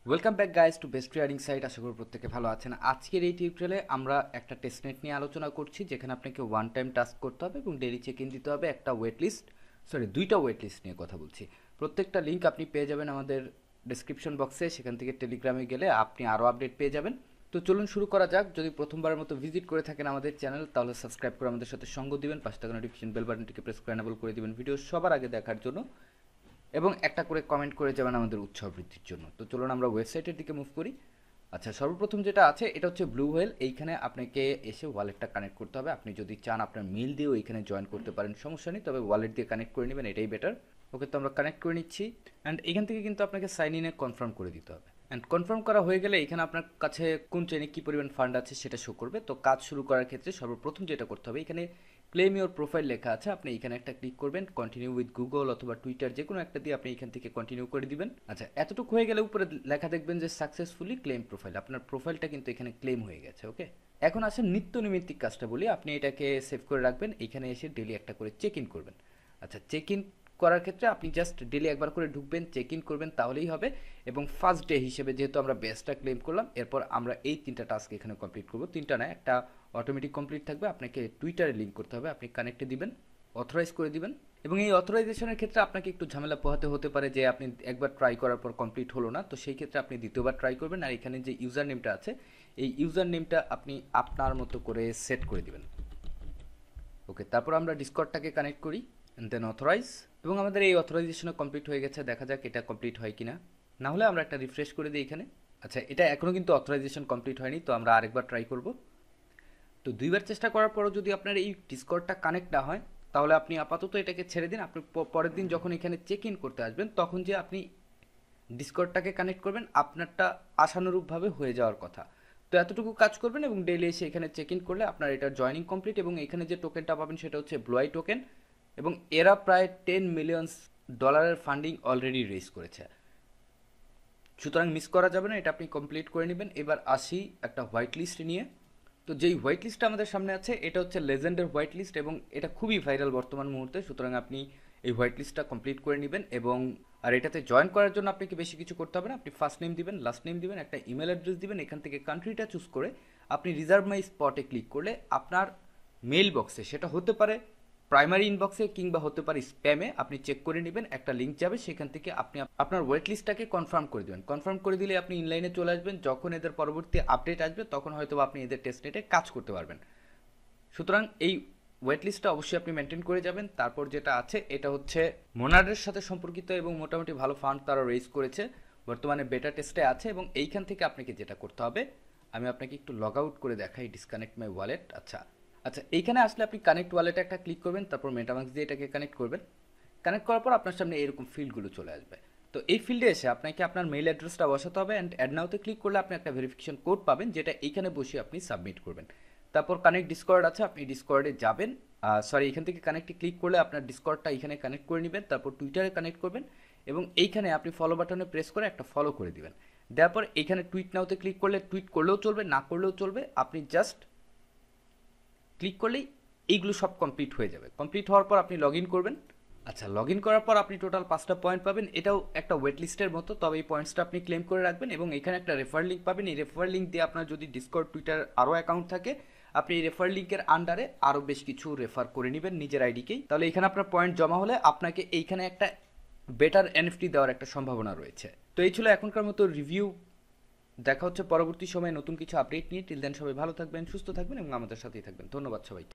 Welcome back guys to best trading site. আশা করি প্রত্যেকে ভালো আছেন। আজকের এই টিউটোরিয়ালে আমরা একটা টেস্টনেট নিয়ে আলোচনা করছি, যেখানে আপনাকে ওয়ান টাইম টাস্ক করতে হবে এবং ডেইলি চেক ইন দিতে হবে একটা ওয়েট লিস্ট, দুইটা ওয়েট লিস্ট নিয়ে কথা বলছি। প্রত্যেকটা লিঙ্ক আপনি পেয়ে যাবেন আমাদের ডেসক্রিপশন বক্সে, সেখান থেকে টেলিগ্রামে গেলে আপনি আরও আপডেট পেয়ে যাবেন। তো চলুন শুরু করা যাক। যদি প্রথমবারের মতো ভিজিট করে থাকেন আমাদের চ্যানেল, তাহলে সাবস্ক্রাইব করে আমাদের সাথে সঙ্গ দিবেন, পাশে থাকা নোটিফিকেশন বেল বাটনটিকে প্রেস করে এনেবল করে দিবেন ভিডিও সবার আগে দেখার জন্য, এবং একটা করে কমেন্ট করে যাবেন আমাদের উৎসাহ বৃদ্ধির জন্য। তো চলুন আমরা ওয়েবসাইটের দিকে মুভ করি। আচ্ছা, সর্বপ্রথম যেটা আছে এটা হচ্ছে ব্লু হোয়েল। এইখানে আপনাকে এসে ওয়ালেটটা কানেক্ট করতে হবে। আপনি যদি চান আপনার মেল দিয়েও এইখানে জয়েন করতে পারেন, সমস্যা নেই, তবে ওয়ালেট দিয়ে কানেক্ট করে নেবেন, এটাই বেটার। ওকে, তো আমরা কানেক্ট করে নিচ্ছি। অ্যান্ড এখান থেকে কিন্তু আপনাকে সাইন ইনে কনফার্ম করে দিতে হবে। অ্যান্ড কনফার্ম করা হয়ে গেলে এখানে আপনার কাছে কোন চেনে কী পরিমাণ ফান্ড আছে সেটা শো করবে। তো কাজ শুরু করার ক্ষেত্রে সর্বপ্রথম যেটা করতে হবে, এখানে ক্লেম ইওর প্রোফাইল লেখা আছে, আপনি এখানে একটা ক্লিক করবেন। কন্টিনিউ উইথ গুগল অথবা টুইটার যে কোনো একটা দিয়ে আপনি এখান থেকে কন্টিনিউ করে দিবেন। আচ্ছা, এতটুকু হয়ে গেলে উপরে লেখা দেখবেন যে সাকসেসফুলি ক্লেম প্রোফাইল। আপনার প্রোফাইলটা কিন্তু এখানে ক্লেম হয়ে গেছে। ওকে, এখন আসেন নিত্য নৈমিত্তিক কাজটা বলি। আপনি এটাকে সেভ করে রাখবেন, এখানে এসে ডেলি একটা করে চেক ইন করবেন। আচ্ছা, চেক ইন করার ক্ষেত্রে আপনি জাস্ট ডেলি একবার করে ঢুকবেন, চেক ইন করবেন, তাহলেই হবে। এবং ফার্স্ট ডে হিসেবে যেহেতু আমরা বেস্টটা ক্লেম করলাম, এরপর আমরা এই তিনটা টাস্ক এখানে কমপ্লিট করবো। তিনটা না, একটা অটোমেটিক কমপ্লিট থাকবে। আপনাকে টুইটারে লিঙ্ক করতে হবে, আপনি কানেক্টে দিবেন, অথরাইজ করে দিবেন। এবং এই অথরাইজেশনের ক্ষেত্রে আপনাকে একটু ঝামেলা পোহাতে হতে পারে, যে আপনি একবার ট্রাই করার পর কমপ্লিট হলো না, তো সেই ক্ষেত্রে আপনি দ্বিতীয়বার ট্রাই করবেন। আর এখানে যে ইউজার নেমটা আছে, এই ইউজার নেমটা আপনি আপনার মতো করে সেট করে দিবেন। ওকে, তারপর আমরা ডিসকর্ডটাকে কানেক্ট করি অ্যান্ড দেন অথরাইজ। এবং আমাদের এই অথরাইজেশনও কমপ্লিট হয়ে গেছে। দেখা যাক এটা কমপ্লিট হয় কিনা। না হলে আমরা একটা রিফ্রেশ করে দিই এখানে। আচ্ছা, এটা এখনও কিন্তু অথরাইজেশন কমপ্লিট হয়নি, তো আমরা আরেকবার ট্রাই করব। তো দুইবার চেষ্টা করার পরও যদি আপনার এই ডিসকর্ডটা কানেক্ট না হয়, তাহলে আপনি আপাতত এটাকে ছেড়ে দিন। আপনি পরের দিন যখন এখানে চেক ইন করতে আসবেন, তখন যে আপনি ডিসকর্ডটাকে কানেক্ট করবেন, আপনারটা আশানুরূপভাবে হয়ে যাওয়ার কথা। তো এতটুকু কাজ করবেন এবং ডেইলি এসে এখানে চেক ইন করলে আপনার এটার জয়নিং কমপ্লিট। এবং এখানে যে টোকেনটা পাবেন সেটা হচ্ছে ব্লুআই টোকেন, এবং এরা প্রায় $10 মিলিয়ন ফান্ডিং অলরেডি রেজ করেছে। সুতরাং মিস করা যাবে না, এটা আপনি কমপ্লিট করে নেবেন। এবার আসি একটা হোয়াইট লিস্ট নিয়ে। তো যেই হোয়াইট লিস্টটা আমাদের সামনে আছে, এটা হচ্ছে লেজেন্ডের হোয়াইট লিস্ট, এবং এটা খুবই ভাইরাল বর্তমান মুহূর্তে। সুতরাং আপনি এই হোয়াইট লিস্টটা কমপ্লিট করে নেবেন। এবং আর এটাতে জয়েন করার জন্য আপনাকে বেশি কিছু করতে হবে না। আপনি ফার্স্ট নেম দিবেন, লাস্ট নেম দিবেন, একটা ইমেল অ্যাড্রেস দিবেন। এখান থেকে কান্ট্রিটা চুজ করে আপনি রিজার্ভ মাই স্পটে ক্লিক করলে আপনার মেইল বক্সে, সেটা হতে পারে প্রাইমারি ইনবক্সে কিংবা হতে পারে স্প্যামে, আপনি চেক করে নেবেন, একটা লিঙ্ক যাবে, সেখান থেকে আপনি আপনার ওয়েট লিস্টটাকে কনফার্ম করে দেবেন। কনফার্ম করে দিলে আপনি ইনলাইনে চলে আসবেন। যখন এদের পরবর্তী আপডেট আসবে, তখন হয়তো আপনি এদের টেস্টনেটে কাজ করতে পারবেন। সুতরাং এই ওয়েট লিস্টটা অবশ্যই আপনি মেনটেন করে যাবেন। তারপর যেটা আছে, এটা হচ্ছে মোনাডের সাথে সম্পর্কিত, এবং মোটামুটি ভালো ফান্ড তারা রেজ করেছে, বর্তমানে বেটা টেস্টে আছে। এবং এইখান থেকে আপনাকে যেটা করতে হবে, আমি আপনাকে একটু লগ আউট করে দেখাই, ডিসকানেক্ট মাই ওয়ালেট। আচ্ছা আচ্ছা, এইখানে আসলে আপনি কানেক্ট ওয়ালেটে একটা ক্লিক করবেন, তারপর মেটামাক্স দিয়ে এটাকে কানেক্ট করবেন। কানেক্ট করার পর আপনার সামনে এরকম ফিল্ডগুলো চলে আসবে। তো এই ফিল্ডে এসে আপনাকে আপনার মেইল অ্যাড্রেসটা বসাতে হবে, অ্যান্ড অ্যাড নাওতে ক্লিক করলে আপনি একটা ভেরিফিকেশন কোড পাবেন, যেটা এইখানে বসে আপনি সাবমিট করবেন। তারপর কানেক্ট ডিসকর্ড আছে, আপনি ডিসকর্ডে যাবেন। এখান থেকে কানেক্টে ক্লিক করলে আপনার ডিসকর্ডটা এখানে কানেক্ট করে নেবেন। তারপর টুইটারে কানেক্ট করবেন, এবং এইখানে আপনি ফলো বাটনে প্রেস করে একটা ফলো করে দিবেন। দেওয়ার পর এখানে টুইট নাওতে ক্লিক করলে টুইট করলেও চলবে, না করলেও চলবে, আপনি জাস্ট ক্লিক করলেই এইগুলো সব কমপ্লিট হয়ে যাবে। কমপ্লিট হওয়ার পর আপনি লগ ইন করবেন। আচ্ছা, লগ ইন করার পর আপনি টোটাল 5টা পয়েন্ট পাবেন। এটাও একটা ওয়েট লিস্টের মতো, তবে এই পয়েন্টসটা আপনি ক্লেম করে রাখবেন। এবং এখানে একটা রেফার লিঙ্ক পাবেন। এই রেফার লিঙ্ক দিয়ে আপনার যদি ডিসকর্ড, টুইটার আরও অ্যাকাউন্ট থাকে, আপনি এই রেফার লিঙ্কের আন্ডারে আরও বেশ কিছু রেফার করে নেবেন নিজের আইডিকেই। তাহলে এখানে আপনার পয়েন্ট জমা হলে আপনাকে এইখানে একটা বেটার এনএফটি দেওয়ার একটা সম্ভাবনা রয়েছে। তো এই ছিল এখনকার মতো রিভিউ। দেখা হচ্ছে পরবর্তী সময়ে নতুন কিছু আপডেট নিয়ে। টিল দেন সবাই ভালো থাকবেন, সুস্থ থাকবেন এবং আমাদের সাথেই থাকবেন। ধন্যবাদ সবাইকে।